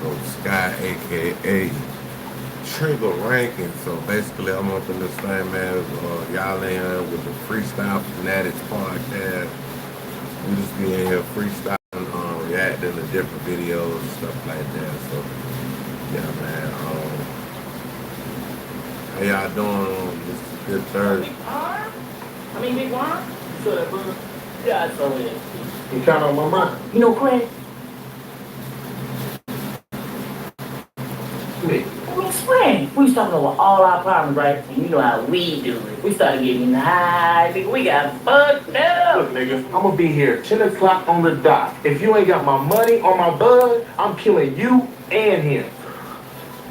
go Sky, aka Trigger Ranking. So basically, I'm up in this thing, man. Y'all in here with the Freestyle Fanaticz podcast. We just be in here freestyling, reacting to different videos and stuff like that. So yeah, man. How y'all doing on this good Thursday? Big Juan? So that brother? Yeah, I saw it. You count on my mind. You know, Craig? Spring. We was talking over all our problems, right? And you know how we do it. We started getting high, nigga. We got fucked up. Look, nigga, I'm gonna be here 10 o'clock on the dot. If you ain't got my money or my bud, I'm killing you and him.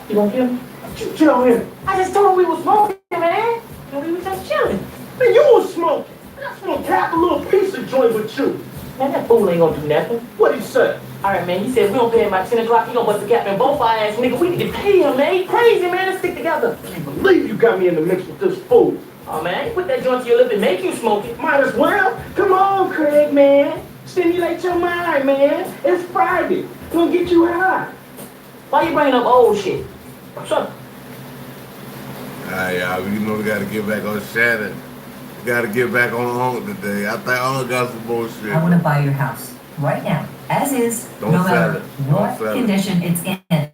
You gonna kill me? Chill on him. I just told him we was smoking, man. And we was just chilling. Man, you was smoking. I just wanna tap a little piece of joint with you. Man, that fool ain't gonna do nothing. What'd he say? Alright, man, he said we don't pay him by 10 o'clock. He gonna bust the cap in both our ass, nigga. We need to pay him, man. He crazy, man. Let's stick together. I can't believe you got me in the mix with this fool. Oh, man, I ain't put that joint to your lip and make you smoke it. Might as well. Come on, Craig, man. Stimulate your mind, man. It's Friday. Gonna get you high. Why you bringing up old shit? What's up? Alright, y'all. You know we gotta get back on Shannon. We gotta get back on Unc today. I think Unc got some bullshit. I want to buy your house right now, as is, Don't no sell matter it. what Don't sell it. condition it's in.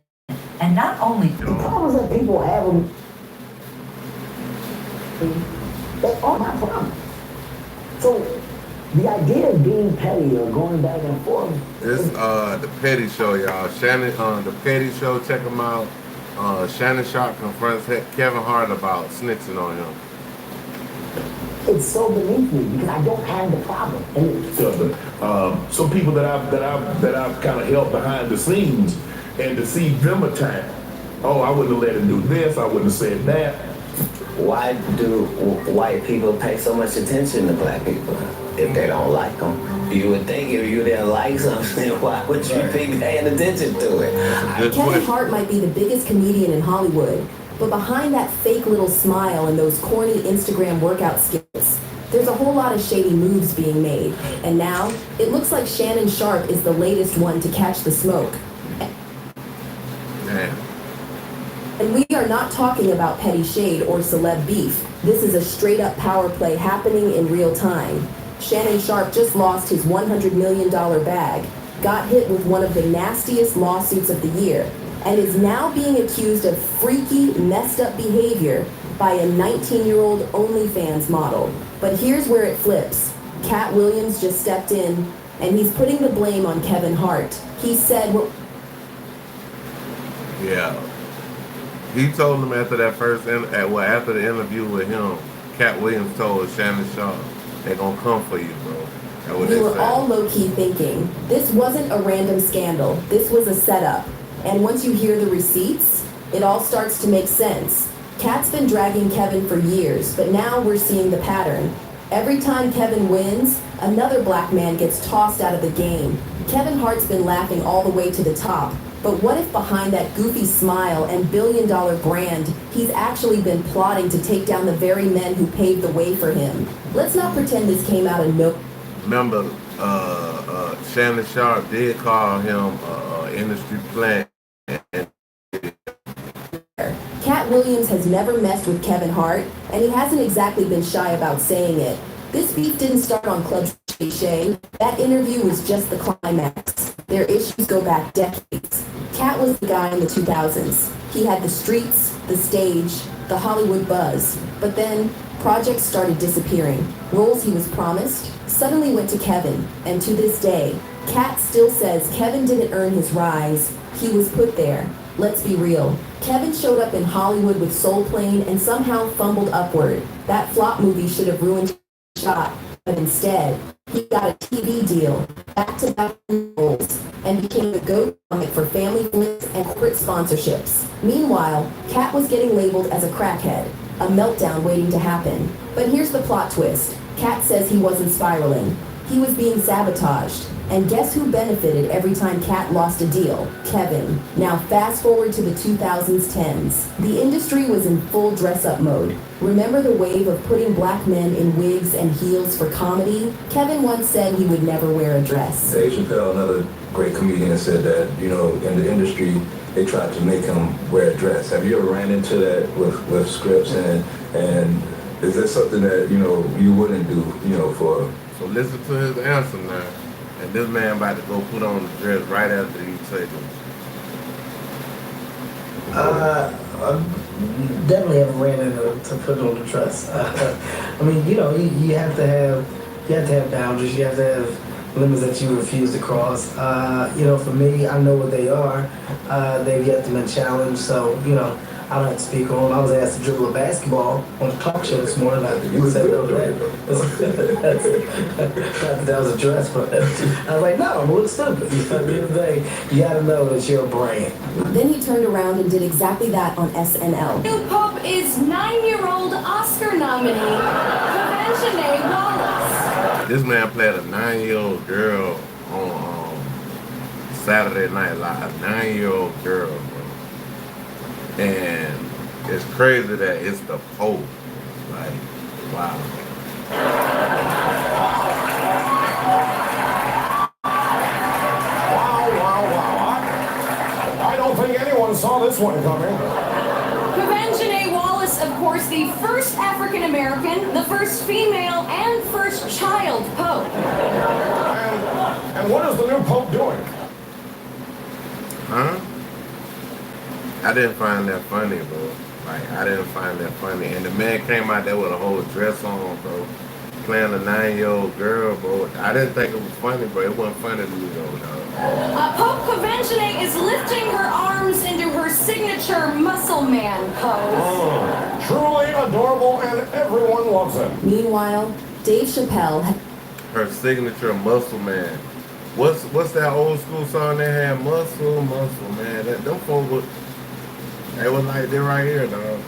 And not only The problems that people have them, they are my problem. So the idea of being petty or going back and forth. It's the Petty Show, y'all. Shannon, the Petty Show. Check him out. Shannon Sharp confronts Kevin Hart about snitching on him. It's so beneath me because I don't have the problem. And Some people that I've kind of held behind the scenes, and to see them attack. Oh, I wouldn't have let him do this. I wouldn't have said that. Why do white people pay so much attention to black people if they don't like them? You would think if you didn't like something, why would you be paying attention to it? Kevin Hart might be the biggest comedian in Hollywood, but behind that fake little smile and those corny Instagram workout skits, there's a whole lot of shady moves being made. And now, it looks like Shannon Sharp is the latest one to catch the smoke. Damn. And we are not talking about petty shade or celeb beef. This is a straight-up power play happening in real time. Shannon Sharp just lost his $100 million bag, got hit with one of the nastiest lawsuits of the year, and is now being accused of freaky, messed up behavior by a 19-year-old OnlyFans model. But here's where it flips. Cat Williams just stepped in, and he's putting the blame on Kevin Hart. He said, Yeah. He told him after that after the interview with him, Cat Williams told Shannon Sharp, they're gonna come for you, bro. That's what we they were said. all low-key thinking, this wasn't a random scandal, this was a setup. And once you hear the receipts, it all starts to make sense. Cat's been dragging Kevin for years, but now we're seeing the pattern. Every time Kevin wins, another black man gets tossed out of the game. Kevin Hart's been laughing all the way to the top. But what if behind that goofy smile and billion-dollar brand, he's actually been plotting to take down the very men who paved the way for him? Let's not pretend this came out of no... Remember, Shannon Sharp did call him industry plant. Cat Williams has never messed with Kevin Hart, and he hasn't exactly been shy about saying it. This beef didn't start on Club Shay. That interview was just the climax. Their issues go back decades. Cat was the guy in the 2000s. He had the streets, the stage, the Hollywood buzz. But then, projects started disappearing. Roles he was promised suddenly went to Kevin. And to this day, Cat still says Kevin didn't earn his rise. He was put there. Let's be real. Kevin showed up in Hollywood with Soul Plane and somehow fumbled upward. That flop movie should have ruined his shot. But instead, he got a TV deal, back-to-back roles, and became the go-to comic for family flicks and corporate sponsorships. Meanwhile, Cat was getting labeled as a crackhead, a meltdown waiting to happen. But here's the plot twist. Cat says he wasn't spiraling. He was being sabotaged. And guess who benefited every time Cat lost a deal? Kevin. Now fast forward to the 2010s. The industry was in full dress-up mode. Remember the wave of putting black men in wigs and heels for comedy? Kevin once said he would never wear a dress. Dave Chappelle, another great comedian, said that, you know, in the industry, they tried to make him wear a dress. Have you ever ran into that with scripts, and is that something that, you know, you wouldn't do, you know, for... So listen to his answer now. And this man about to go put on the dress right after he take him. Definitely haven't ran into to put on the dress. I mean, you know, you have to have boundaries. You have to have limits that you refuse to cross. You know, for me, I know what they are. They've yet to been challenged, so you know, I don't have to speak on. I was asked to dribble a basketball on the talk show this morning. I said no to that. That was a dress, but I was like, no, I'm a little stupid. You know, at the end of the day, you got to know that you're a brand. Then he turned around and did exactly that on SNL. New Pope is 9-year-old Oscar nominee, Fanaticz Wallace. This man played a 9-year-old girl on Saturday Night Live. A 9-year-old girl, bro. And it's crazy that it's the Pope. Like, wow. I don't think anyone saw this one coming. Fanaticz Wallace, of course, the first African American, the first female, and first child Pope. And what is the new Pope doing? Huh? I didn't find that funny, bro. Like, I didn't find that funny. And the man came out there with a whole dress on, bro. Playing a 9-year-old girl, bro. I didn't think it was funny, bro. It wasn't funny to me, though, dog. Pope Fanaticz is lifting her arms into her signature muscle man pose. Truly adorable, and everyone loves him. Meanwhile, Dave Chappelle had Her signature muscle man. What's that old school song they had? Muscle, man. Them folks was, they was like, they're right here, dog.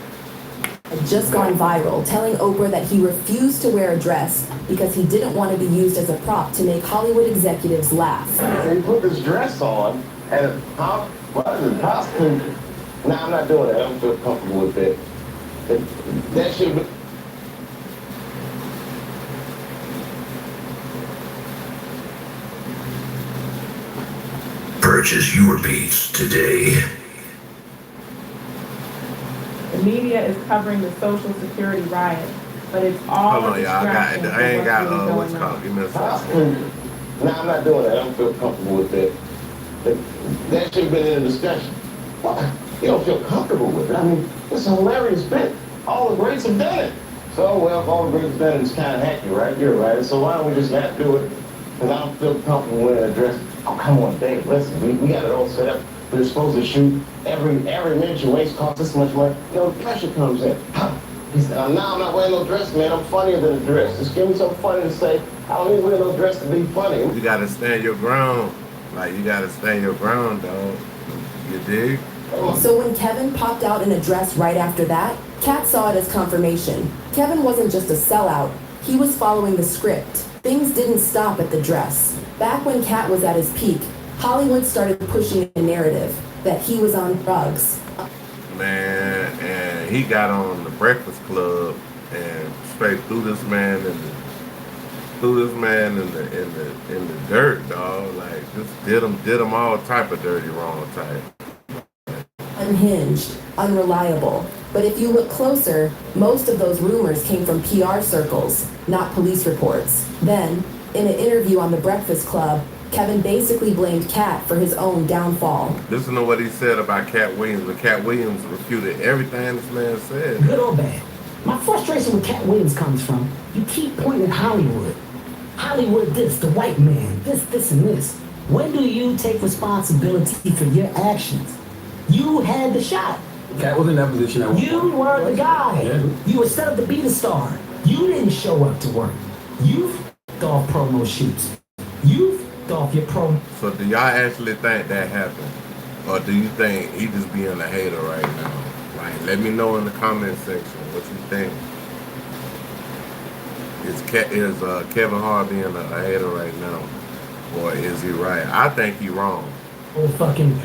just gone viral, telling Oprah that he refused to wear a dress because he didn't want to be used as a prop to make Hollywood executives laugh. He put this dress on, and what is it, costume? No, I'm not doing it. I don't feel comfortable with it. That should be... Purchase your beats today. The media is covering the Social Security riot, but it's all hold on, y'all. I ain't got what's called. Give me a second. No, I'm not doing it. I don't feel comfortable with it. That should have been in the discussion. Well, you don't feel comfortable with it. I mean, it's a hilarious bit. All the greats have done it. So, well, if all the greats have done it, it's kind of hacky, right? You're right. So why don't we just not do it? Because I don't feel comfortable wearing a dress. Oh, come on, Dave, listen, we got it all set up. We're supposed to shoot every minute your waist costs this much money. You know, the pressure comes in. He said, now I'm not wearing no dress, man. I'm funnier than a dress. Just give me something funny to say. I don't need to wear no dress to be funny. You gotta stand your ground. Like, you gotta stand your ground, dog. You dig? So when Kevin popped out in a dress right after that, Kat saw it as confirmation. Kevin wasn't just a sellout. He was following the script. Things didn't stop at the dress. Back when Kat was at his peak, Hollywood started pushing a narrative that he was on drugs. Man, and he got on the Breakfast Club and straight threw this man in the dirt, dog. Like, just did him all type of dirty wrong type. Unhinged, unreliable. But if you look closer, most of those rumors came from PR circles, not police reports. Then, in an interview on The Breakfast Club, Kevin basically blamed Kat for his own downfall. Listen to what he said about Cat Williams, but Cat Williams refuted everything this man said. Good or bad. My frustration with Cat Williams comes from, you keep pointing at Hollywood. Hollywood this, the white man, this, and this. When do you take responsibility for your actions? You had the shot. Cat was in that position at one point. You were the guy. Yeah. You were set up to be the star. You didn't show up to work. You f***ed off promo shoots. You f***ed off your promo. So do y'all actually think that happened? Or do you think he just being a hater right now? Like, let me know in the comment section what you think. Is Kevin Hart being a hater right now? Or is he right? I think he wrong. Fucking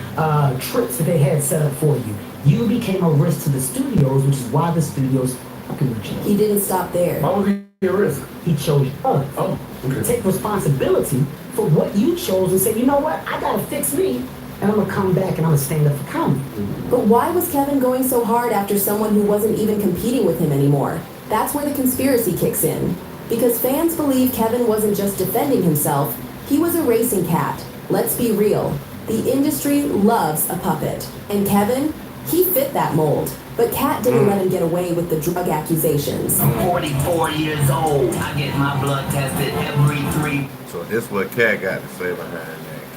trips that they had set up for you. You became a risk to the studios, which is why the studios fucking with you. He didn't stop there. Why was he a risk? He chose us. Oh, okay. Take responsibility for what you chose and say, you know what, I gotta fix me, and I'm gonna come back and I'm gonna stand up for comedy. But why was Kevin going so hard after someone who wasn't even competing with him anymore? That's where the conspiracy kicks in. Because fans believe Kevin wasn't just defending himself, he was a racing cat. Let's be real. The industry loves a puppet. And Kevin, he fit that mold. But Cat didn't let him get away with the drug accusations. I'm 44 years old. I get my blood tested every 3. So this what Cat got to say behind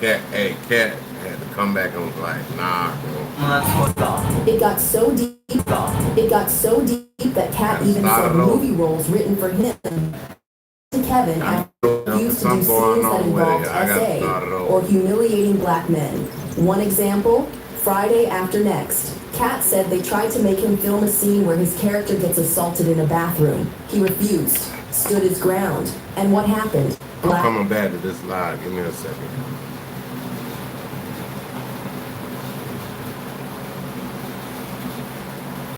that. Cat had to come back and was like, nah, bro. It got so deep. It got so deep that Cat even said movie roles written for him to Kevin after he used to do scenes that involved SA or humiliating black men. One example, Friday After Next. Cat said they tried to make him film a scene where his character gets assaulted in a bathroom. He refused, stood his ground. And what happened? I'm coming back to this live. Give me a second.